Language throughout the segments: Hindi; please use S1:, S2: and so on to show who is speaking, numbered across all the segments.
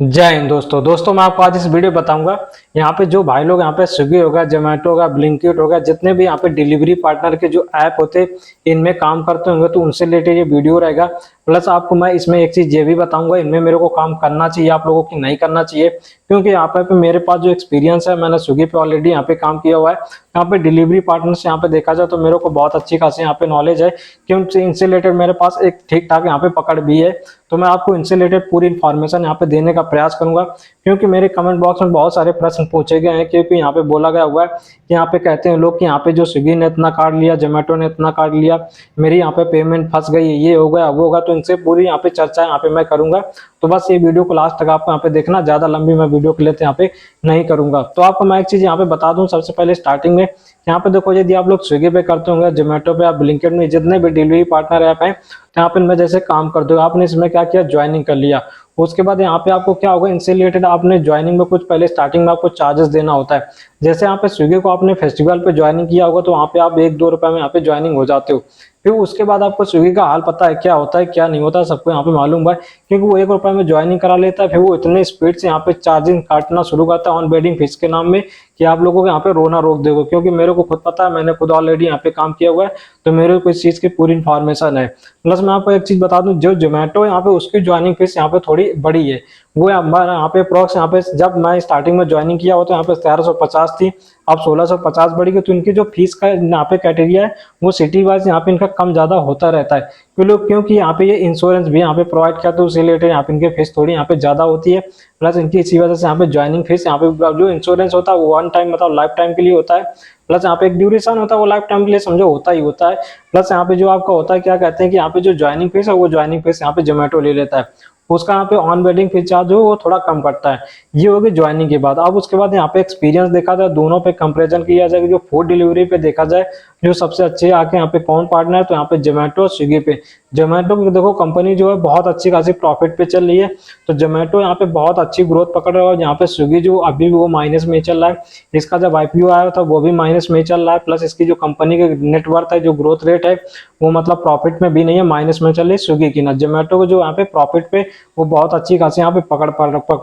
S1: जय हिंद दोस्तों मैं आपको आज इस वीडियो बताऊंगा। यहाँ पे जो भाई लोग यहाँ पे स्विगी होगा, जोमेटो होगा, ब्लिंकिट होगा, जितने भी यहाँ पे डिलीवरी पार्टनर के जो ऐप होते हैं इनमें काम करते होंगे तो उनसे रिलेटेड ये वीडियो रहेगा। प्लस आपको मैं इसमें एक चीज ये भी बताऊंगा, इनमें मेरे को काम करना चाहिए आप लोगों की नहीं करना चाहिए, क्योंकि यहाँ पे मेरे पास जो एक्सपीरियंस है, मैंने स्विगी पे ऑलरेडी यहाँ पे काम किया हुआ है। यहाँ पे डिलीवरी पार्टनर से यहाँ पे देखा जाए तो मेरे को बहुत अच्छी खासी यहाँ पे नॉलेज है, क्योंकि इनसे रिलेटेड मेरे पास एक ठीक ठाक यहाँ पे पकड़ भी है। तो मैं आपको इनसे रिलेटेड पूरी इन्फॉर्मेशन यहाँ पे देने का प्रयास करूंगा, क्योंकि मेरे कमेंट बॉक्स में बहुत सारे प्रश्न पूछे गए हैं। क्योंकि यहाँ पे बोला गया हुआ है कि यहाँ पे कहते हैं लोग कि यहाँ पे जो स्विगी ने इतना काट लिया, जोमेटो ने इतना काट लिया, मेरी यहाँ पे पेमेंट फंस गई, ये हो गया वो होगा। तो इनसे पूरी यहाँ पे चर्चा यहाँ पे मैं करूंगा। तो बस ये वीडियो को लास्ट तक आपको यहाँ पे देखना, ज्यादा लंबी मैं वीडियो के लिए यहाँ पे नहीं करूंगा। तो आपको मैं एक चीज यहाँ पे बता दूं सबसे पहले स्टार्टिंग में, यहाँ पे देखो यदि आप लोग स्विगी पे करते होंगे, जोमेटो पे या ब्लिंकिट में, जितने भी डिलीवरी पार्टनर ऐप हैं, तो यहाँ पे इनमें जैसे काम करते हो आपने इसमें क्या किया, ज्वाइनिंग कर लिया। उसके बाद यहाँ पे आपको क्या होगा, इनसे रिलेटेड आपने ज्वाइनिंग में कुछ पहले स्टार्टिंग में आपको चार्जेस देना होता है। जैसे यहाँ पे स्विगी को आपने फेस्टिवल पे ज्वाइनिंग किया होगा तो वहाँ पे आप 1-2 रुपए में यहाँ पे ज्वाइनिंग हो जाते हो। फिर उसके बाद आपको स्विगी का हाल पता है क्या होता है क्या नहीं होता, सबको यहाँ पे मालूम है, क्योंकि वो 1 रुपए में ज्वाइनिंग करा लेता है। फिर वो इतने स्पीड से यहाँ पे चार्जिंग काटना शुरू करता है ऑन बेडिंग फीस के नाम में कि आप लोगों को यहाँ पे रोना रोक देगा। क्योंकि मेरे को खुद पता है, मैंने खुद ऑलरेडी यहाँ पे काम किया हुआ है, तो मेरे को इस चीज की पूरी इन्फॉर्मेशन है। प्लस मैं आपको एक चीज बता दूं, जो जोमेटो यहाँ पे उसकी ज्वाइनिंग फीस यहाँ पे थोड़ी बड़ी है। वो हमारा यहाँ पे प्रोक्स यहाँ पे जब मैं स्टार्टिंग में ज्वाइनिंग किया हो तो यहाँ पे 1350 थी, अब 1650 बढ़ी गई। तो इनकी जो फीस का यहाँ पे क्राइटेरिया है वो सिटी वाइज यहाँ पे इनका कम ज्यादा होता रहता है, क्योंकि यहाँ पे ये इंश्योरेंस भी यहाँ पे प्रोवाइड करते हैं, उससे रिलेटेड यहाँ पे इनकी फीस थोड़ी यहाँ पे ज्यादा होती है। प्लस इनकी इसी वजह से यहाँ पे ज्वाइनिंग फीस यहाँ पे जो इंश्योरेंस होता है वो 1 टाइम मतलब लाइफ टाइम के लिए होता है। प्लस यहाँ पे एक ड्यूरेशन होता है, वो लाइफ टाइम के लिए समझो होता ही होता है। प्लस यहाँ पे जो आपका होता है क्या कहते हैं कि यहाँ पे जो ज्वाइनिंग फीस है वो ज्वाइनिंग फीस यहाँ पे जोमेटो ले लेता है, उसका यहाँ पे ऑन बेडिंग फीस चार्ज हो वो थोड़ा कम करता है। ये होगी ज्वाइनिंग के बाद। अब उसके बाद यहाँ पे एक्सपीरियंस देखा जाए, दोनों पे कंपैरिजन किया जाए, जो फूड डिलीवरी पे देखा जाए जो सबसे अच्छे आके यहाँ पे कौन पार्टनर है, तो यहाँ पे जोमेटो और स्विगी पे। जोमेटो की देखो कंपनी जो है बहुत अच्छी खासी प्रॉफिट पे चल रही है, तो जोमेटो यहाँ पे बहुत अच्छी ग्रोथ पकड़ रहा है। और यहाँ पे स्विगी जो अभी भी वो माइनस में चल रहा है, इसका जब आईपीओ आया था वो भी माइनस में चल रहा है। प्लस इसकी जो कंपनी के नेटवर्थ है, जो ग्रोथ रेट है, वो मतलब प्रॉफिट में भी नहीं है, माइनस में चल रही है स्विगी की ना। जोमेटो को जो यहाँ पे प्रॉफिट पे वो बहुत अच्छी खासी यहाँ पे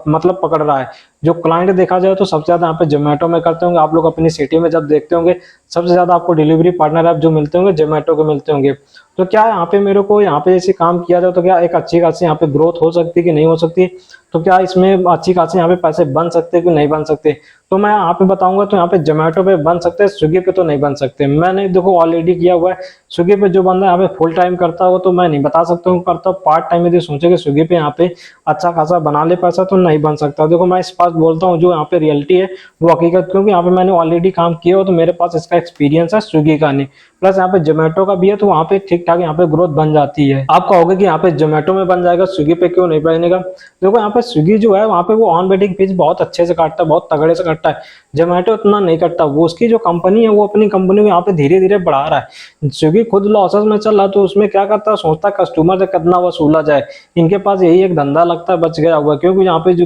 S1: मतलब पकड़ रहा है। जो क्लाइंट देखा जाए तो सबसे ज्यादा यहाँ पे जोमेटो में करते होंगे। आप लोग अपनी सिटी में जब देखते होंगे सबसे ज्यादा आपको डिलीवरी पार्टनर ऐप जो मिलते होंगे जोमेटो के मिलते होंगे। तो क्या यहाँ पे मेरे को यहाँ पे जैसे काम किया जाए तो क्या एक अच्छी खासी यहाँ पे ग्रोथ हो सकती है कि नहीं हो सकती, तो क्या इसमें अच्छी खासी यहाँ पे पैसे बन सकते हैं कि नहीं बन सकते, तो मैं यहाँ पे बताऊंगा। तो यहाँ पे जोमेटो पे बन सकते हैं, स्विगी पे तो नहीं बन सकते। मैंने देखो ऑलरेडी किया हुआ है। स्विगी पे जो बंदा यहाँ पे फुल टाइम करता है वो तो मैं नहीं बता सकता हूँ करता, पार्ट टाइम यदि सोचे कि स्विगी पे यहाँ पे अच्छा खासा बना ले पैसा तो नहीं बन सकता। देखो मैं इस पास बोलता हूँ, जो यहाँ पे रियलिटी है वो हकीकत, क्योंकि यहाँ पे मैंने ऑलरेडी काम किया हो तो मेरे पास इसका एक्सपीरियंस है स्विगी का नहीं। प्लस यहाँ पे जोमेटो का भी है, तो वहाँ पे ठीक ठाक यहाँ पे ग्रोथ बन जाती है। आप कहोगे कि यहाँ पे जोमेटो में बन जाएगा, स्विगी पे क्यों नहीं बनेगा। देखो यहाँ पे स्विगी जो है वहाँ पे वो ऑन बेडिंग फीस बहुत अच्छे से काटता है, बहुत तगड़े से काटता है। जोमेटो इतना नहीं करता। वो उसकी जो कंपनी है वो अपनी कंपनी को यहाँ पे धीरे धीरे बढ़ा रहा है। स्विगी खुद लॉसेस में चल रहा है, तो उसमें क्या करता है, सोचता है कस्टमर से कितना वसूला जाए। इनके पास यही एक धंधा लगता है बच गया हुआ, क्योंकि यहाँ पे जो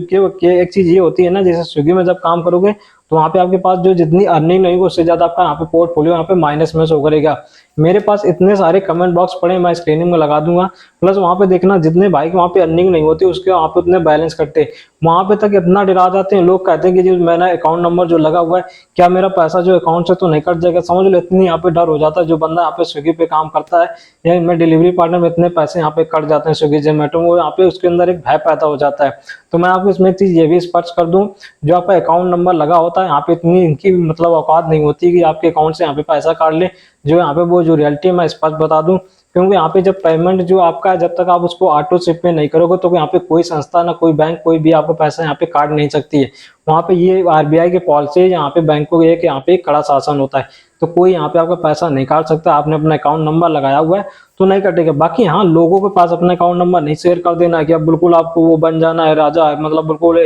S1: एक चीज ये होती है ना, जैसे स्विगी में जब काम करोगे तो वहाँ पे आपके पास जो जितनी अर्निंग नहीं होगी उससे ज्यादा आपका यहाँ पे पोर्टफोलियो यहाँ पे माइनस में शो करेगा। मेरे पास इतने सारे कमेंट बॉक्स पड़े, मैं स्क्रीनिंग में लगा दूंगा। प्लस वहाँ पे देखना जितने भाई के वहाँ पे अर्निंग नहीं होती उसके वहाँ पे उतने बैलेंस कटते, वहाँ पे तक इतना डरा जाते हैं लोग, कहते हैं कि जो मैंने अकाउंट नंबर जो लगा हुआ है क्या मेरा पैसा जो अकाउंट से तो नहीं कट जाएगा। समझ लो इतनी यहाँ पे डर हो जाता है। जो बंदा यहाँ पे स्विगी पे काम करता है या मैं डिलीवरी पार्टनर में इतने पैसे यहाँ पे कट जाते हैं स्विगी जोमेटो में, यहाँ पे उसके अंदर एक भय पैदा हो जाता है। तो मैं आपको इसमें एक चीज ये भी स्पष्ट कर दूं, जो आपका अकाउंट नंबर लगा होता है यहाँ पे इतनी इनकी मतलब औकात नहीं होती कि आपके अकाउंट से यहाँ पे पैसा काट ले। जो यहाँ पे वो जो रियलिटी मैं स्पष्ट बता दूं, क्योंकि यहाँ पे जब पेमेंट जो आपका है जब तक आप उसको ऑटो शिप में नहीं करोगे तो यहाँ पे कोई संस्था ना कोई बैंक कोई भी आपको पैसा यहाँ पे काट नहीं सकती है। वहाँ पे ये आरबीआई की पॉलिसी है, यहाँ पे बैंकों के यहाँ पे कड़ा शासन होता है, तो कोई यहाँ पे आपका पैसा नहीं काट सकता। आपने अपना अकाउंट नंबर लगाया हुआ है तो नहीं कटेगा। बाकी हाँ, लोगों के पास अपना अकाउंट नंबर नहीं शेयर कर देना है कि अब बिल्कुल आपको वो बन जाना है राजा है, मतलब बिल्कुल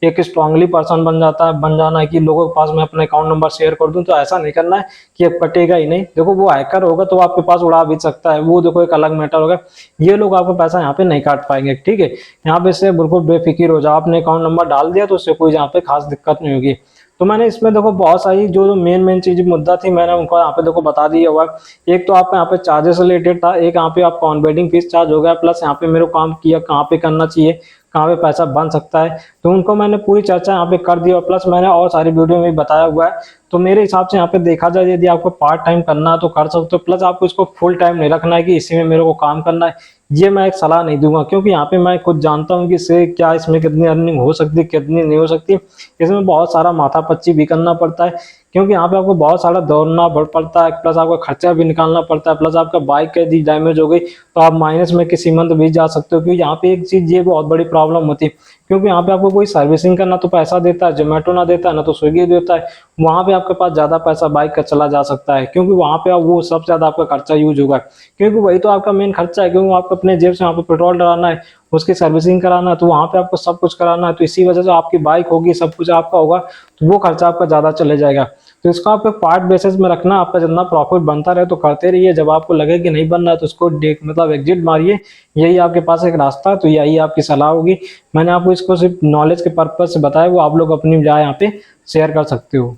S1: एक स्ट्रांगली पर्सन बन जाना है कि लोगों के पास मैं अपना अकाउंट नंबर शेयर कर दूं। तो ऐसा नहीं करना है कि अब कटेगा ही नहीं। देखो वो हैकर होगा तो आपके पास उड़ा भी सकता है, वो देखो एक अलग मैटर होगा। ये लोग आपका पैसा यहाँ पे नहीं काट पाएंगे, ठीक है। यहाँ पे से बिल्कुल बेफिक्र हो जाओ, आपने अकाउंट नंबर डाल दिया तो उससे कोई यहाँ पे खास दिक्कत नहीं होगी। तो मैंने इसमें देखो बहुत सारी जो मेन चीज मुद्दा थी मैंने उनको यहाँ पे देखो बता दिया हुआ है। एक तो आपका यहाँ पे चार्जेस रिलेटेड था, एक यहाँ पे आपका ऑन बेडिंग फीस चार्ज हो गया, प्लस यहाँ पे मेरे को काम किया कहाँ पे करना चाहिए, कहाँ पे पैसा बन सकता है, तो उनको मैंने पूरी चर्चा यहाँ पे कर दी और प्लस मैंने और सारी वीडियो में भी बताया हुआ है। तो मेरे हिसाब से यहाँ पे देखा जाए, यदि आपको पार्ट टाइम करना है तो कर सकते हो, प्लस आपको इसको फुल टाइम नहीं रखना है कि इसी में मेरे को काम करना है, ये मैं एक सलाह नहीं दूंगा, क्योंकि यहाँ पे मैं खुद जानता हूँ कि इससे क्या, इसमें कितनी अर्निंग हो सकती है कितनी नहीं हो सकती। इसमें बहुत सारा माथापच्ची भी करना पड़ता है, क्योंकि यहाँ पे आपको बहुत सारा दौड़ना पड़ता है, प्लस आपका खर्चा भी निकालना पड़ता है, प्लस आपका बाइक यदि डैमेज हो गई तो आप माइनस में किसी मंथ भी जा सकते हो। क्योंकि यहाँ पे एक चीज ये बहुत बड़ी प्रॉब्लम होती है, क्योंकि यहाँ पे आपको कोई सर्विसिंग करना तो पैसा देता है, जोमेटो ना देता है ना तो स्विगी देता है, वहाँ पे आपके पास ज्यादा पैसा बाइक का चला जा सकता है, क्योंकि वहाँ पे वो सबसे ज्यादा आपका खर्चा यूज होगा, क्योंकि वही तो आपका मेन खर्चा है, क्योंकि आपको अपने जेब से वहाँ पे पेट्रोल डलाना है, उसकी सर्विसिंग कराना है, तो वहाँ पे आपको सब कुछ कराना है, तो इसी वजह से आपकी बाइक होगी, सब कुछ आपका होगा, तो वो खर्चा आपका ज्यादा चले जाएगा। तो इसको आपको पार्ट बेसिस में रखना, आपका जितना प्रॉफिट बनता रहे तो करते रहिए, जब आपको लगे कि नहीं बन रहा है तो उसको मतलब एग्जिट मारिए, यही आपके पास एक रास्ता है। तो यही आपकी सलाह होगी, मैंने आपको इसको सिर्फ नॉलेज के पर्पज से बताया, वो आप लोग अपनी राय यहाँ पे शेयर कर सकते हो।